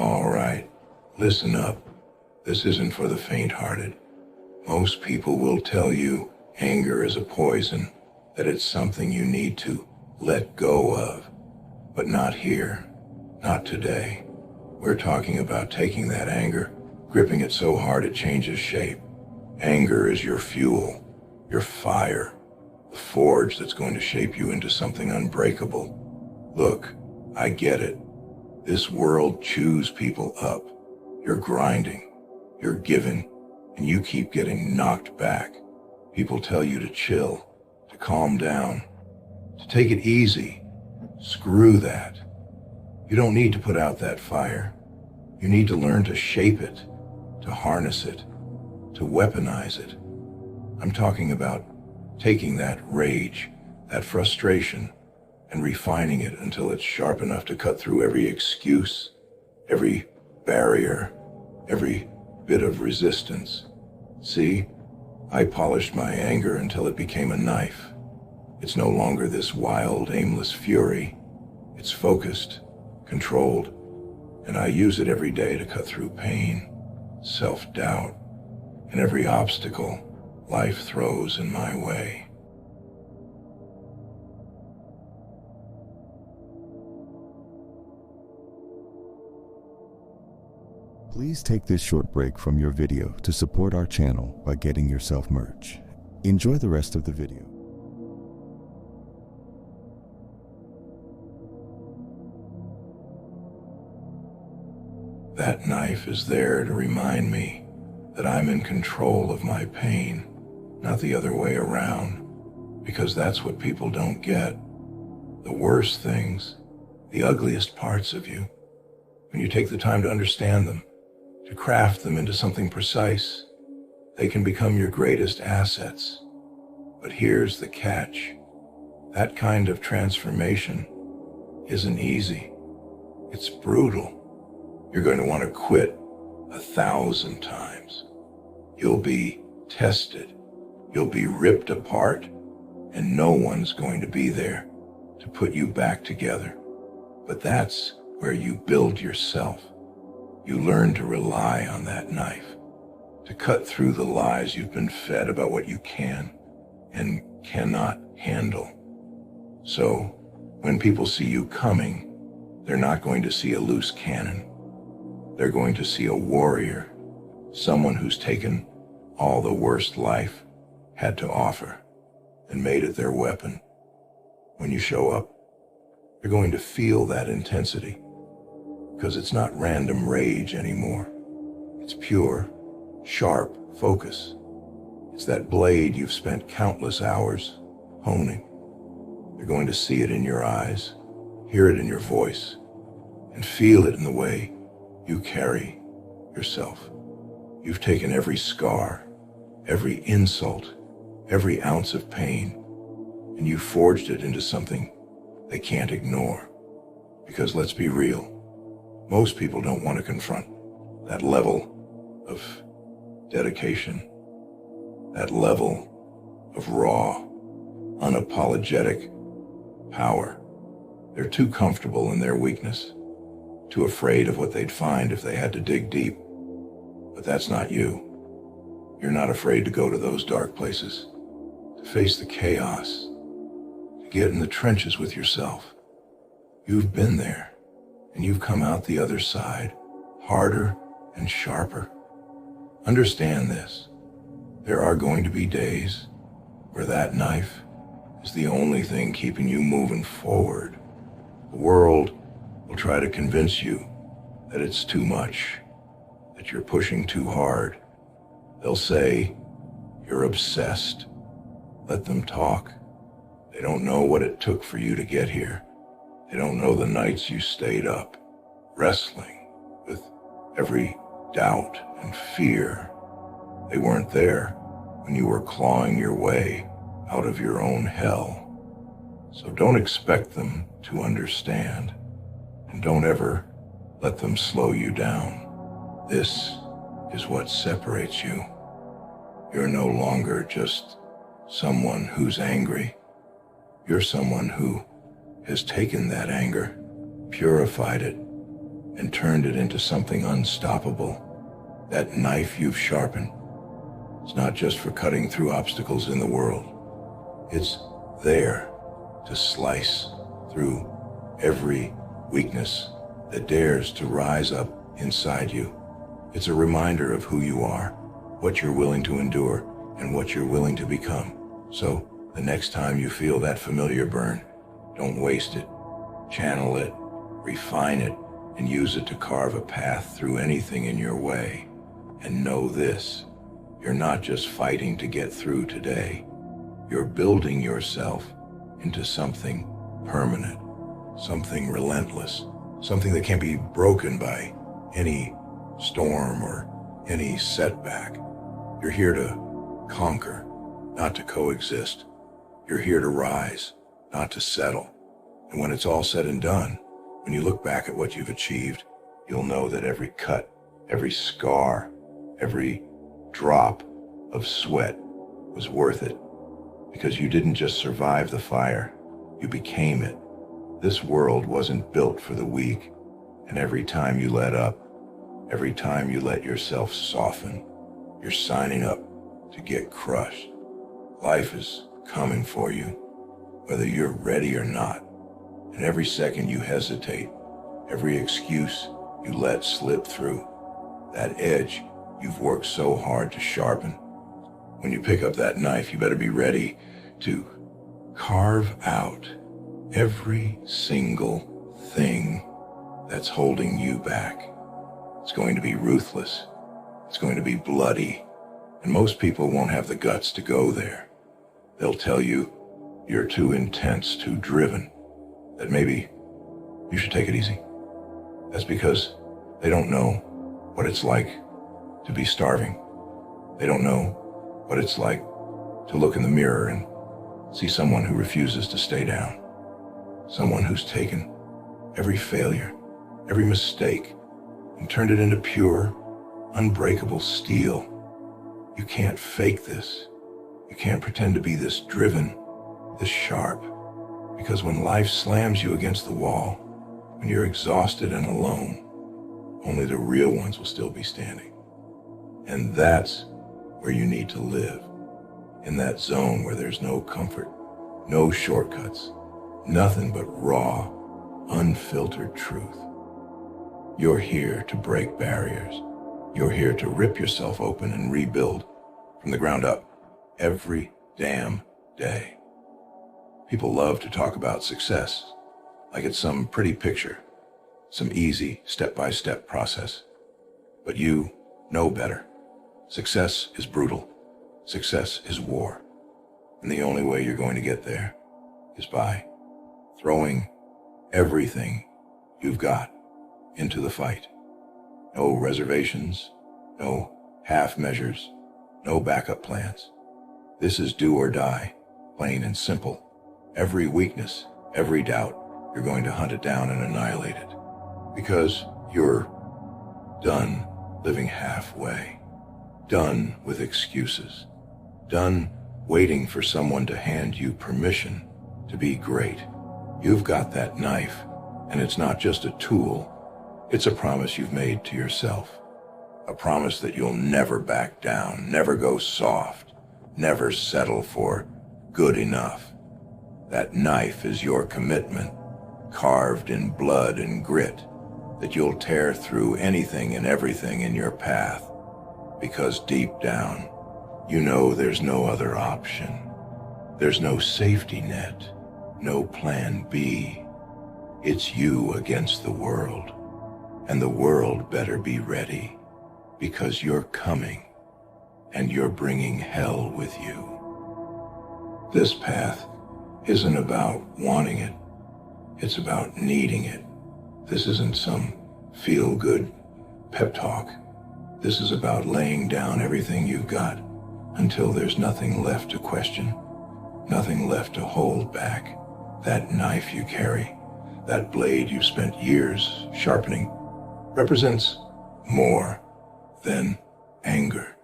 All right, listen up. This isn't for the faint-hearted. Most people will tell you anger is a poison, that it's something you need to let go of. But not here, not today. We're talking about taking that anger, gripping it so hard it changes shape. Anger is your fuel, your fire, the forge that's going to shape you into something unbreakable. Look, I get it. This world chews people up. You're grinding, you're giving, and you keep getting knocked back. People tell you to chill, to calm down, to take it easy. Screw that. You don't need to put out that fire. You need to learn to shape it, to harness it, to weaponize it. I'm talking about taking that rage, that frustration, and refining it until it's sharp enough to cut through every excuse, every barrier, every bit of resistance. See, I polished my anger until it became a knife. It's no longer this wild, aimless fury. It's focused, controlled, and I use it every day to cut through pain, self-doubt, and every obstacle life throws in my way. Please take this short break from your video to support our channel by getting yourself merch. Enjoy the rest of the video. That knife is there to remind me that I'm in control of my pain, not the other way around, because that's what people don't get. The worst things, the ugliest parts of you, when you take the time to understand them, to craft them into something precise, they can become your greatest assets. But here's the catch. That kind of transformation isn't easy. It's brutal. You're going to want to quit 1,000 times. You'll be tested. You'll be ripped apart, and no one's going to be there to put you back together. But that's where you build yourself. You learn to rely on that knife, to cut through the lies you've been fed about what you can and cannot handle. So, when people see you coming, they're not going to see a loose cannon. They're going to see a warrior, someone who's taken all the worst life had to offer and made it their weapon. When you show up, you're going to feel that intensity, because it's not random rage anymore. It's pure, sharp focus. It's that blade you've spent countless hours honing. You're going to see it in your eyes, hear it in your voice, and feel it in the way you carry yourself. You've taken every scar, every insult, every ounce of pain, and you forged it into something they can't ignore. Because let's be real, most people don't want to confront that level of dedication, that level of raw, unapologetic power. They're too comfortable in their weakness, too afraid of what they'd find if they had to dig deep. But that's not you. You're not afraid to go to those dark places, to face the chaos, to get in the trenches with yourself. You've been there, and you've come out the other side, harder and sharper. Understand this. There are going to be days where that knife is the only thing keeping you moving forward. The world will try to convince you that it's too much, that you're pushing too hard. They'll say you're obsessed. Let them talk. They don't know what it took for you to get here. They don't know the nights you stayed up, wrestling with every doubt and fear. They weren't there when you were clawing your way out of your own hell. So don't expect them to understand, and don't ever let them slow you down. This is what separates you. You're no longer just someone who's angry. You're someone who has taken that anger, purified it, and turned it into something unstoppable. That knife you've sharpened, it's not just for cutting through obstacles in the world. It's there to slice through every weakness that dares to rise up inside you. It's a reminder of who you are, what you're willing to endure, and what you're willing to become. So the next time you feel that familiar burn, don't waste it. Channel it, refine it, and use it to carve a path through anything in your way. And know this, you're not just fighting to get through today. You're building yourself into something permanent, something relentless, something that can't be broken by any storm or any setback. You're here to conquer, not to coexist. You're here to rise, not to settle. And when it's all said and done, when you look back at what you've achieved, you'll know that every cut, every scar, every drop of sweat was worth it, because you didn't just survive the fire, you became it. This world wasn't built for the weak, and every time you let up, every time you let yourself soften, you're signing up to get crushed. Life is coming for you, whether you're ready or not. And every second you hesitate, every excuse you let slip through, that edge you've worked so hard to sharpen. When you pick up that knife, you better be ready to carve out every single thing that's holding you back. It's going to be ruthless. It's going to be bloody. And most people won't have the guts to go there. They'll tell you you're too intense, too driven, that maybe you should take it easy. That's because they don't know what it's like to be starving. They don't know what it's like to look in the mirror and see someone who refuses to stay down. Someone who's taken every failure, every mistake, and turned it into pure, unbreakable steel. You can't fake this. You can't pretend to be this driven, this sharp. Because when life slams you against the wall, when you're exhausted and alone, only the real ones will still be standing. And that's where you need to live, in that zone where there's no comfort, no shortcuts, nothing but raw, unfiltered truth. You're here to break barriers. You're here to rip yourself open and rebuild from the ground up every damn day. People love to talk about success like it's some pretty picture, some easy step-by-step process. But you know better. Success is brutal. Success is war. And the only way you're going to get there is by throwing everything you've got into the fight. No reservations, no half measures, no backup plans. This is do or die, plain and simple. Every weakness, every doubt, you're going to hunt it down and annihilate it. Because you're done living halfway, done with excuses, done waiting for someone to hand you permission to be great. You've got that knife, and it's not just a tool, it's a promise you've made to yourself. A promise that you'll never back down, never go soft, never settle for good enough. That knife is your commitment, carved in blood and grit, that you'll tear through anything and everything in your path. Because deep down, you know there's no other option. There's no safety net, no plan B. It's you against the world. And the world better be ready, because you're coming, and you're bringing hell with you. This path isn't about wanting it. It's about needing it. This isn't some feel-good pep talk. This is about laying down everything you've got until there's nothing left to question, nothing left to hold back. That knife you carry, that blade you've spent years sharpening, represents more than anger.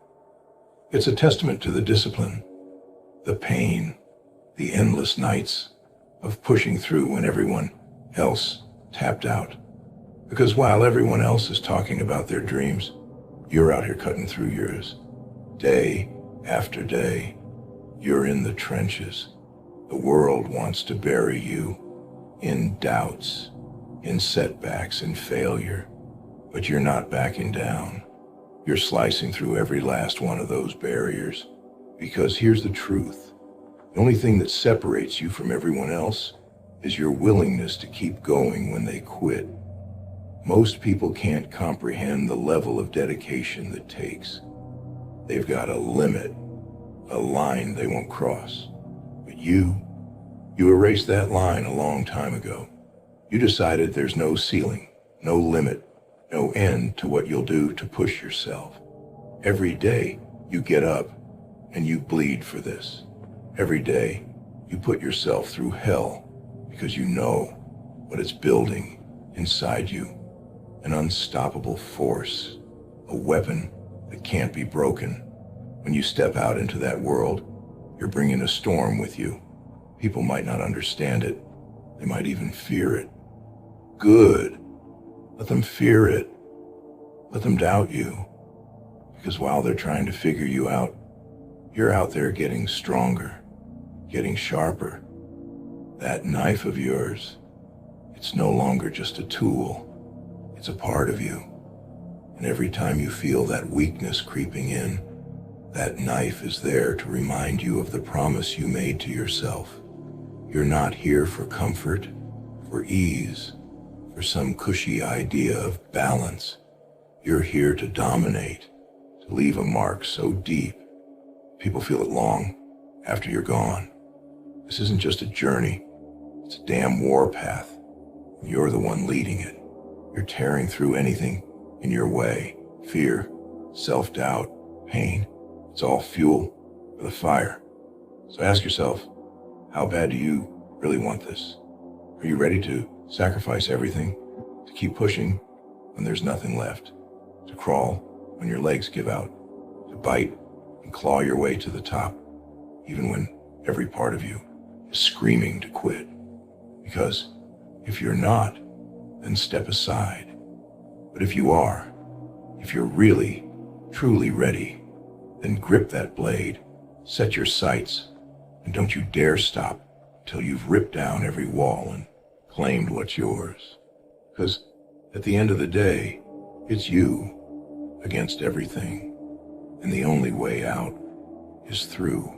It's a testament to the discipline, the pain, the endless nights of pushing through when everyone else tapped out. Because while everyone else is talking about their dreams, you're out here cutting through yours. Day after day, you're in the trenches. The world wants to bury you in doubts, in setbacks, in failure. But you're not backing down. You're slicing through every last one of those barriers. Because here's the truth. The only thing that separates you from everyone else is your willingness to keep going when they quit. Most people can't comprehend the level of dedication that takes. They've got a limit, a line they won't cross. But you erased that line a long time ago. You decided there's no ceiling, no limit, no end to what you'll do to push yourself. Every day you get up and you bleed for this. Every day you put yourself through hell because you know what it's building inside you. An unstoppable force, a weapon that can't be broken. When you step out into that world, you're bringing a storm with you. People might not understand it. They might even fear it. Good. Let them fear it. Let them doubt you. Because while they're trying to figure you out, you're out there getting stronger, getting sharper. That knife of yours, it's no longer just a tool. It's a part of you. And every time you feel that weakness creeping in, that knife is there to remind you of the promise you made to yourself. You're not here for comfort, for ease, for some cushy idea of balance. You're here to dominate, to leave a mark so deep, people feel it long after you're gone. This isn't just a journey, it's a damn warpath. You're the one leading it. You're tearing through anything in your way. Fear, self-doubt, pain. It's all fuel for the fire. So ask yourself, how bad do you really want this? Are you ready to sacrifice everything, to keep pushing when there's nothing left, to crawl when your legs give out, to bite and claw your way to the top, even when every part of you is screaming to quit? Because if you're not, then step aside. But if you are, if you're really, truly ready, then grip that blade, set your sights, and don't you dare stop till you've ripped down every wall and claimed what's yours. Because at the end of the day, it's you against everything, and the only way out is through.